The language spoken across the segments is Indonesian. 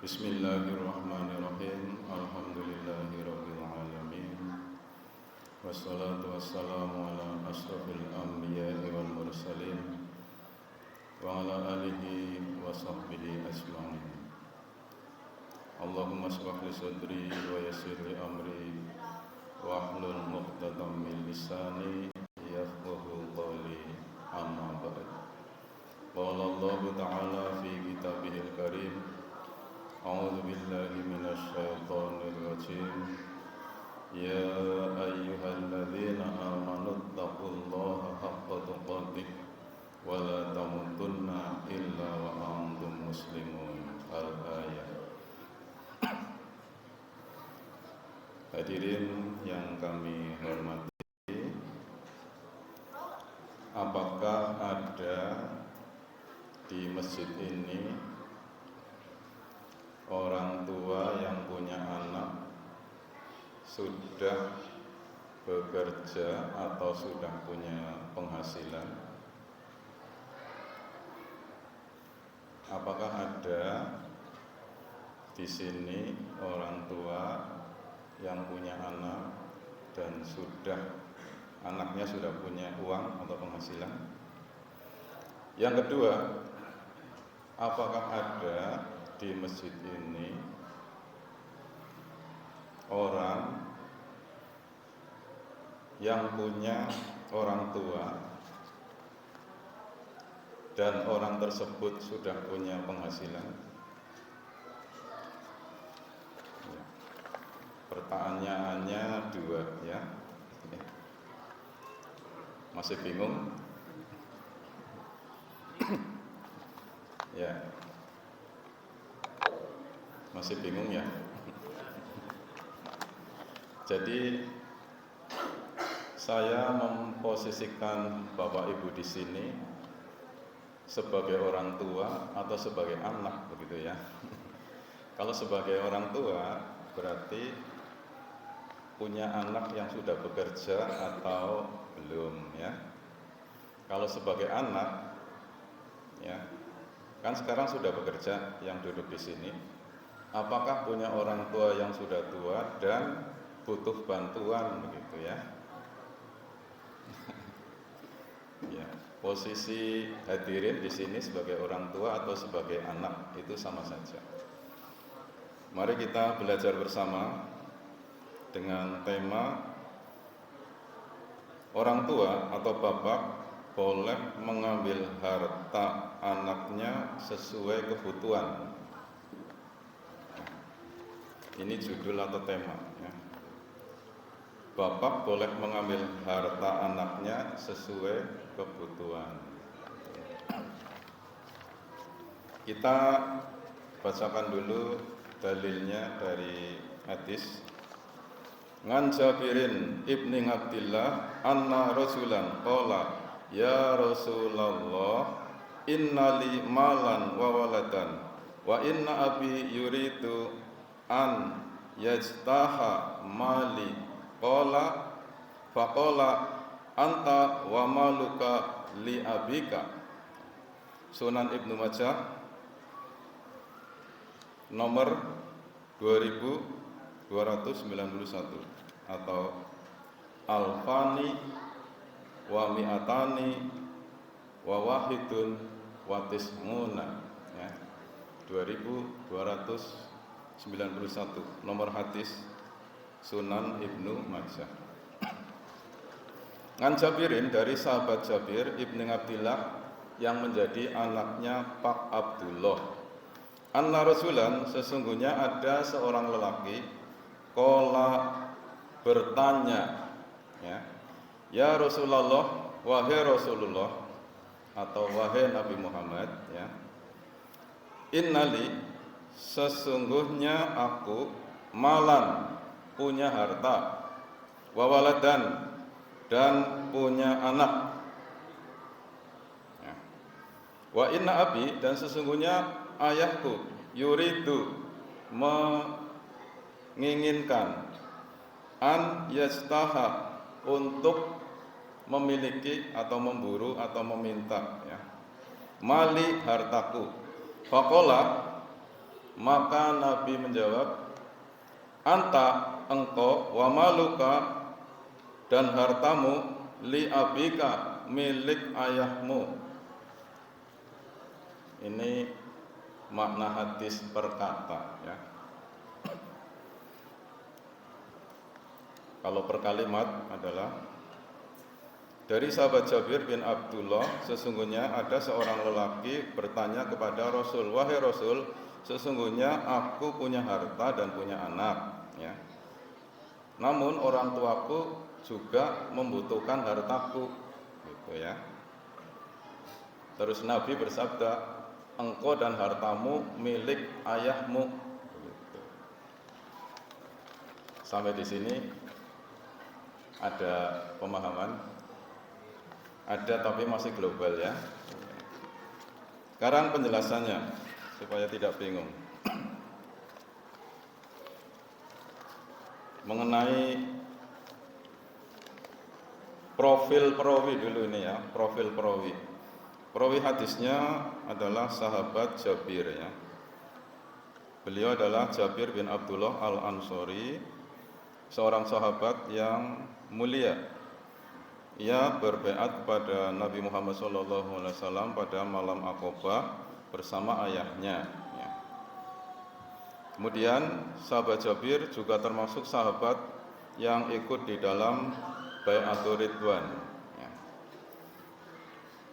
Bismillahirrahmanirrahim. Alhamdulillahirabbil alamin. Wassalatu wassalamu ala asyrafil anbiya'i wal mursalin wa ala alihi wa sahbihi ajma'in. Allahumma shrah li sadri wa yassir li amri wa hlul 'uqdatam min lisani yafqahu qawli. Amma ba'd. Qala Allah ta'ala fi kitabihil karim. A'udzu billahi minasy syaithanir rajim. Ya ayyuhalladzina amanu taqullaha haqqa tuqatih wa la tamutunna illa wa antum muslimun. Al-ayat. Hadirin yang kami hormati, apakah ada di masjid ini orang tua yang punya anak sudah bekerja atau sudah punya penghasilan? Apakah ada di sini orang tua yang punya anak dan anaknya sudah punya uang atau penghasilan? Yang kedua, apakah ada di masjid ini orang yang punya orang tua dan orang tersebut sudah punya penghasilan? Pertanyaannya dua, ya. Masih bingung? Ya. Masih bingung ya? Jadi saya memposisikan Bapak Ibu di sini sebagai orang tua atau sebagai anak, begitu ya. Kalau sebagai orang tua berarti punya anak yang sudah bekerja atau belum, ya. Kalau sebagai anak, ya, kan sekarang sudah bekerja yang duduk di sini. Apakah punya orang tua yang sudah tua dan butuh bantuan, begitu ya? Ya, posisi hadirin di sini sebagai orang tua atau sebagai anak itu sama saja. Mari kita belajar bersama dengan tema orang tua atau bapak boleh mengambil harta anaknya sesuai kebutuhan. Ini judul atau tema, ya. Bapak boleh mengambil harta anaknya sesuai kebutuhan. Kita bacakan dulu dalilnya dari hadis. Ngan Jabirin ibni Abdillah anna rasulan qala ya Rasulullah innali malan wa waladan wa inna abi yuridu an yajtaha mali qala faqala anta wa maluka li abika. Sunan Ibnu Majah nomor 2291 atau alfani wa mi'atani wa wahidun wa tis'una, ya. 2291 nomor hadis Sunan Ibnu Majah. Ngan Jabirin, dari sahabat Jabir ibni Abdillah yang menjadi anaknya Pak Abdullah. Anna Rasulan, sesungguhnya ada seorang lelaki qala bertanya, ya. Ya Rasulullah, wahai Rasulullah atau wahai Nabi Muhammad, ya. Innali, sesungguhnya aku malan, punya harta, wawaladan, dan punya anak, ya. Wa inna abi, dan sesungguhnya ayahku yuridu, menginginkan, an yastaha, untuk memiliki atau memburu atau meminta, ya, mali, hartaku. Faqala, Maka Nabi menjawab, anta, engkau, wa maluka, dan hartamu, li abika, milik ayahmu. Ini makna hadis perkata ya. Kalau per kalimat adalah dari sahabat Jabir bin Abdullah, sesungguhnya ada seorang lelaki bertanya kepada Rasul, wahai Rasul, sesungguhnya aku punya harta dan punya anak ya. Namun orang tuaku juga membutuhkan hartaku gitu ya. Terus Nabi bersabda, engkau dan hartamu milik ayahmu. Begitu. Sampai di sini ada pemahaman? Ada tapi masih global ya. Sekarang penjelasannya supaya tidak bingung. Mengenai profil perawi dulu ini ya, profil perawi. Perawi hadisnya adalah sahabat Jabir ya. Beliau adalah Jabir bin Abdullah Al-Ansori, seorang sahabat yang mulia. Ia berbaiat kepada Nabi Muhammad SAW pada malam Aqabah bersama ayahnya ya. Kemudian sahabat Jabir juga termasuk sahabat yang ikut di dalam Bai'atur Ridwan.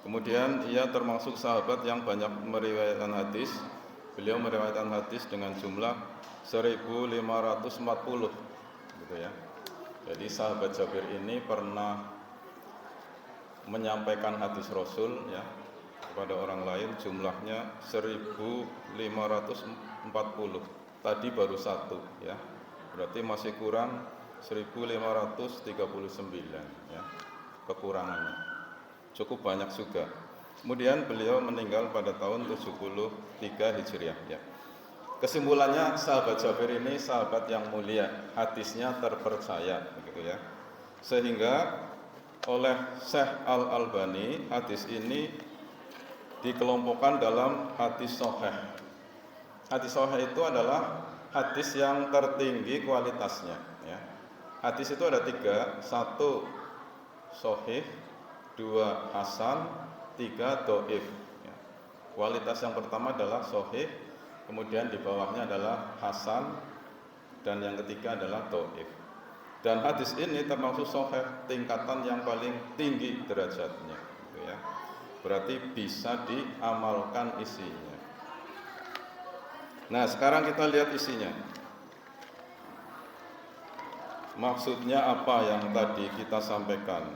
Kemudian ia termasuk sahabat yang banyak meriwayatkan hadis. Beliau meriwayatkan hadis dengan jumlah 1540 gitu ya. Jadi sahabat Jabir ini pernah menyampaikan hadis Rasul ya kepada orang lain, jumlahnya 1540. Tadi baru satu ya. Berarti masih kurang 1539 ya kekurangannya. Cukup banyak juga. Kemudian beliau meninggal pada tahun 73 Hijriah ya. Kesimpulannya sahabat Jabir ini sahabat yang mulia, hadisnya terpercaya begitu ya. Sehingga oleh Syekh Al-Albani hadis ini dikelompokkan dalam hadis sahih. Hadis sahih itu adalah hadis yang tertinggi kualitasnya ya. Hadis itu ada tiga, satu sahih, dua hasan, tiga dhaif ya. Kualitas yang pertama adalah sahih, kemudian di bawahnya adalah hasan, dan yang ketiga adalah dhaif. Dan hadis ini termasuk sahih, tingkatan yang paling tinggi derajatnya gitu ya. Berarti bisa diamalkan isinya. Nah, sekarang kita lihat isinya. Maksudnya apa yang tadi kita sampaikan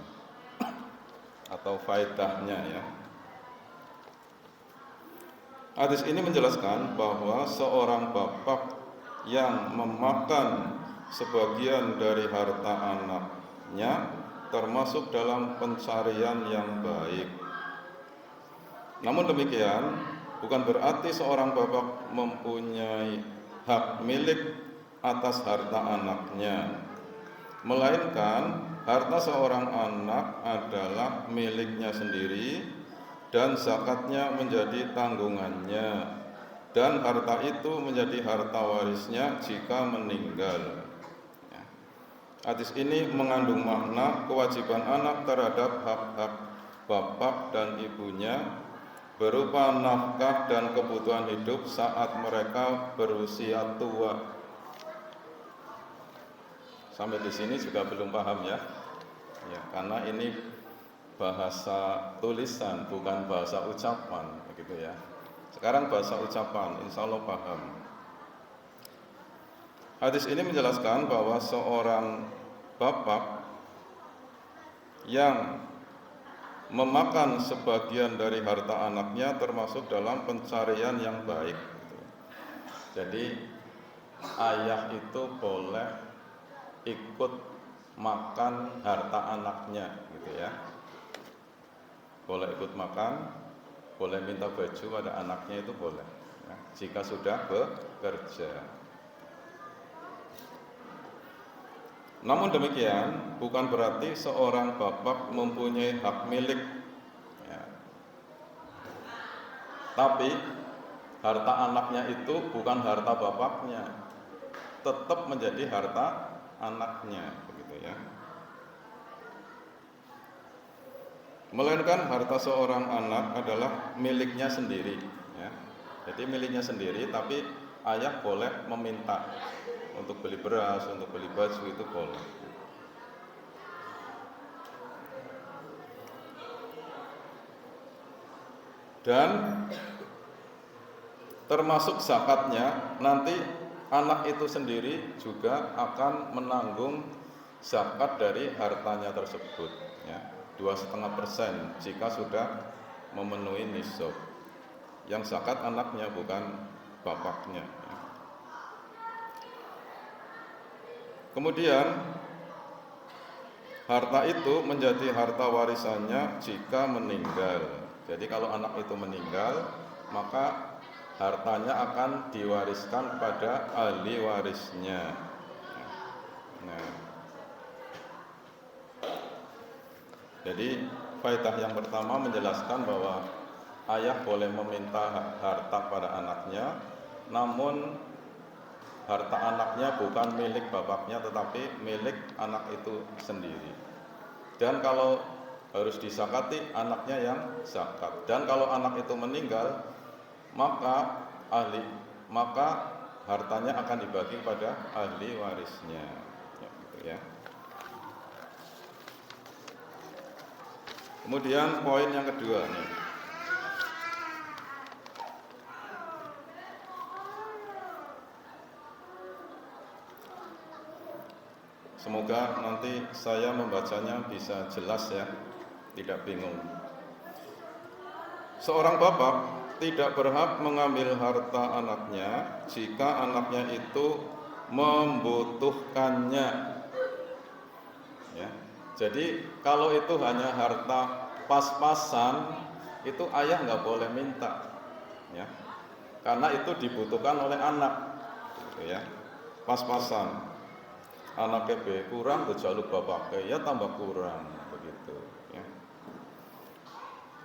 atau faedahnya ya. Hadis ini menjelaskan bahwa seorang bapak yang memakan sebagian dari harta anaknya termasuk dalam pencarian yang baik. Namun demikian, bukan berarti seorang bapak mempunyai hak milik atas harta anaknya, melainkan harta seorang anak adalah miliknya sendiri dan zakatnya menjadi tanggungannya, dan harta itu menjadi harta warisnya jika meninggal. Hadis ini mengandung makna kewajiban anak terhadap hak-hak bapak dan ibunya berupa nafkah dan kebutuhan hidup saat mereka berusia tua. Sampai di sini juga belum paham ya. Ya, karena ini bahasa tulisan bukan bahasa ucapan begitu ya. Sekarang bahasa ucapan, insya Allah paham. Hadis ini menjelaskan bahwa seorang bapak yang memakan sebagian dari harta anaknya termasuk dalam pencarian yang baik. Jadi ayah itu boleh ikut makan harta anaknya gitu ya. Boleh ikut makan, boleh minta baju pada anaknya, itu boleh ya, jika sudah bekerja. Namun demikian bukan berarti seorang bapak mempunyai hak milik ya. Tapi harta anaknya itu bukan harta bapaknya, tetap menjadi harta anaknya, begitu ya. Melainkan harta seorang anak adalah miliknya sendiri, ya. Jadi miliknya sendiri, tapi ayah boleh meminta untuk beli beras, untuk beli baju, itu boleh. Dan termasuk zakatnya, nanti anak itu sendiri juga akan menanggung zakat dari hartanya tersebut, ya, 2,5% jika sudah memenuhi nisab. Yang zakat anaknya, bukan bapaknya. Kemudian harta itu menjadi harta warisannya jika meninggal. Jadi kalau anak itu meninggal, maka hartanya akan diwariskan kepada ahli warisnya. Nah, jadi faedah yang pertama menjelaskan bahwa ayah boleh meminta harta pada anaknya, namun harta anaknya bukan milik bapaknya tetapi milik anak itu sendiri. Dan kalau harus disakati, anaknya yang zakat. Dan kalau anak itu meninggal, maka hartanya akan dibagi pada ahli warisnya, ya, gitu ya. Kemudian poin yang kedua nih, semoga nanti saya membacanya bisa jelas ya, tidak bingung. Seorang bapak tidak berhak mengambil harta anaknya jika anaknya itu membutuhkannya, ya. Jadi kalau itu hanya harta pas-pasan, itu ayah nggak boleh minta, ya, karena itu dibutuhkan oleh anak, gitu ya. Pas-pasan, anaknya kurang, kejaluk bapaknya, ya tambah kurang, begitu.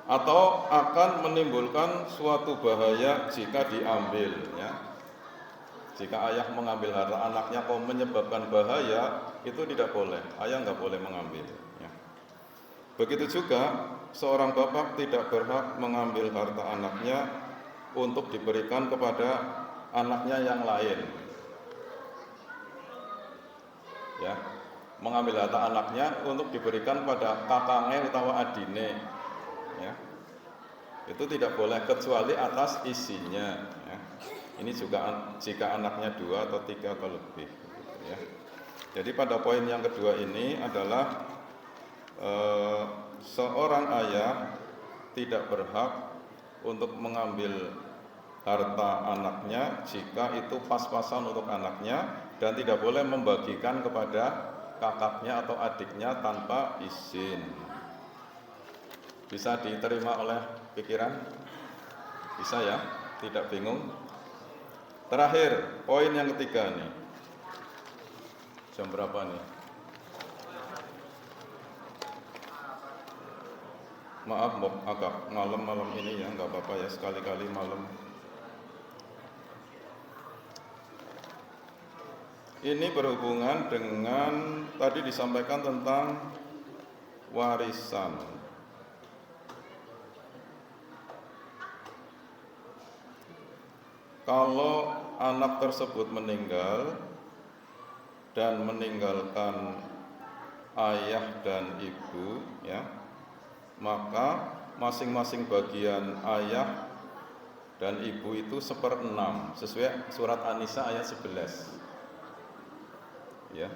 Atau akan menimbulkan suatu bahaya jika diambil, ya. Jika ayah mengambil harta anaknya kok menyebabkan bahaya, itu tidak boleh, ayah nggak boleh mengambil, ya. Begitu juga seorang bapak tidak berhak mengambil harta anaknya untuk diberikan kepada anaknya yang lain, ya. Mengambil harta anaknya untuk diberikan pada kakangnya atau adine, ya, itu tidak boleh kecuali atas isinya, ya. Ini juga jika anaknya 2 atau 3 atau lebih, gitu ya. Jadi pada poin yang kedua ini adalah seorang ayah tidak berhak untuk mengambil harta anaknya jika itu pas-pasan untuk anaknya, dan tidak boleh membagikan kepada kakaknya atau adiknya tanpa izin. Bisa diterima oleh pikiran? Bisa ya? Tidak bingung? Terakhir, poin yang ketiga nih. Jam berapa nih? Maaf, agak malam-malam ini ya, nggak apa-apa ya, sekali-kali malam. Ini berhubungan dengan tadi disampaikan tentang warisan. Kalau anak tersebut meninggal dan meninggalkan ayah dan ibu, ya, maka masing-masing bagian ayah dan ibu itu 1/6 sesuai surat An-Nisa ayat 11, ya.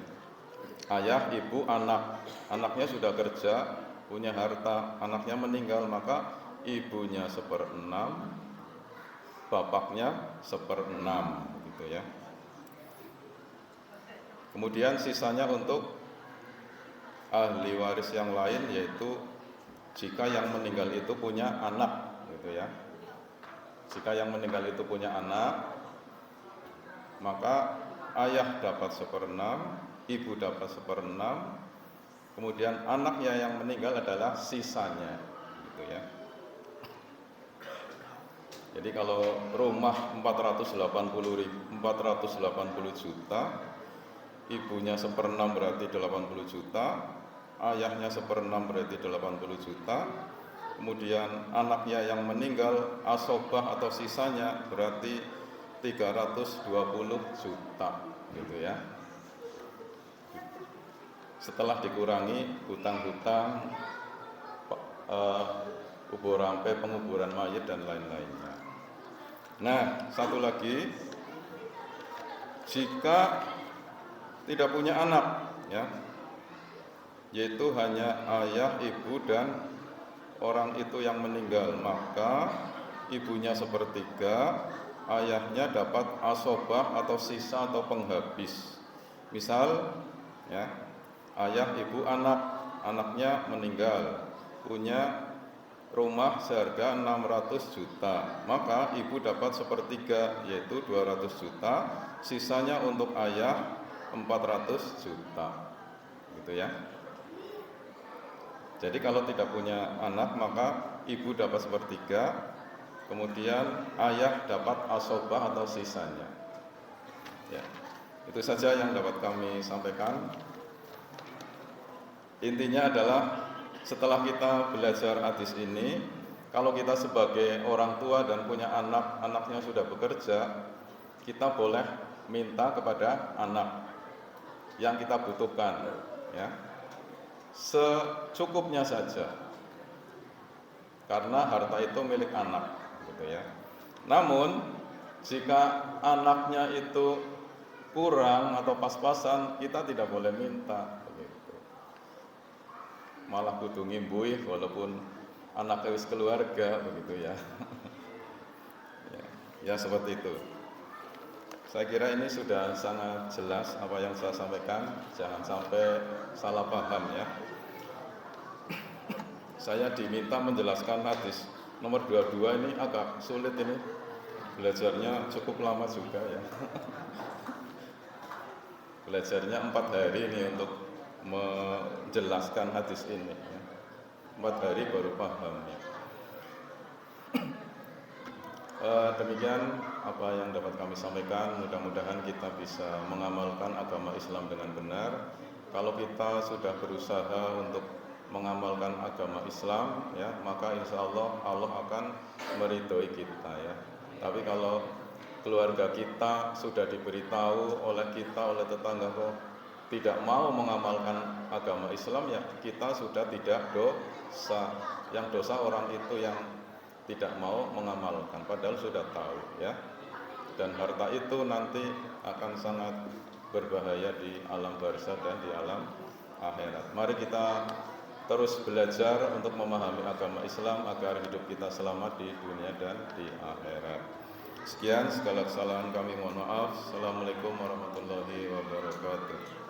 Ayah, ibu, anak, anaknya sudah kerja, punya harta, anaknya meninggal, maka ibunya 1/6, bapaknya 1/6, gitu ya. Kemudian sisanya untuk ahli waris yang lain, yaitu jika yang meninggal itu punya anak, gitu ya. Jika yang meninggal itu punya anak, maka ayah dapat 1/6, ibu dapat 1/6, kemudian anaknya yang meninggal adalah sisanya, gitu ya. Jadi kalau rumah 480 juta, ibunya 1/6 berarti 80 juta, ayahnya 1/6 berarti 80 juta, kemudian anaknya yang meninggal asobah atau sisanya berarti 320 juta gitu ya. Setelah dikurangi hutang-hutang, kubur rampe, penguburan mayit dan lain-lainnya. Nah, satu lagi, jika tidak punya anak ya, yaitu hanya ayah, ibu dan orang itu yang meninggal, maka ibunya 1/3, ayahnya dapat asobah atau sisa atau penghabis. Misal ya, ayah, ibu, anaknya meninggal, punya rumah seharga 600 juta, maka ibu dapat 1/3 yaitu 200 juta, sisanya untuk ayah 400 juta gitu ya. Jadi kalau tidak punya anak maka ibu dapat 1/3, kemudian ayah dapat asobah atau sisanya ya. Itu saja yang dapat kami sampaikan. Intinya adalah setelah kita belajar hadis ini, kalau kita sebagai orang tua dan punya anak, anaknya sudah bekerja, kita boleh minta kepada anak yang kita butuhkan ya, secukupnya saja, karena harta itu milik anak gitu ya. Namun jika anaknya itu kurang atau pas-pasan, kita tidak boleh minta begitu. Malah kudu ngimbuhi walaupun anaknya wis keluarga begitu ya. Ya seperti itu. Saya kira ini sudah sangat jelas apa yang saya sampaikan, jangan sampai salah paham ya. Saya diminta menjelaskan hadis nomor 22 ini agak sulit ini, belajarnya cukup lama juga ya. Belajarnya 4 hari ini untuk menjelaskan hadis ini ya. 4 hari baru paham ya. Demikian apa yang dapat kami sampaikan. Mudah-mudahan kita bisa mengamalkan agama Islam dengan benar. Kalau kita sudah berusaha untuk mengamalkan agama Islam ya, maka insya Allah Allah akan meridhoi kita ya. Tapi kalau keluarga kita sudah diberitahu oleh kita, oleh tetangga kok tidak mau mengamalkan agama Islam, ya kita sudah tidak dosa. Yang dosa orang itu yang tidak mau mengamalkan, padahal sudah tahu ya. Dan harta itu nanti akan sangat berbahaya di alam barzakh dan di alam akhirat. Mari kita terus belajar untuk memahami agama Islam agar hidup kita selamat di dunia dan di akhirat. Sekian, segala kesalahan kami mohon maaf. Assalamualaikum warahmatullahi wabarakatuh.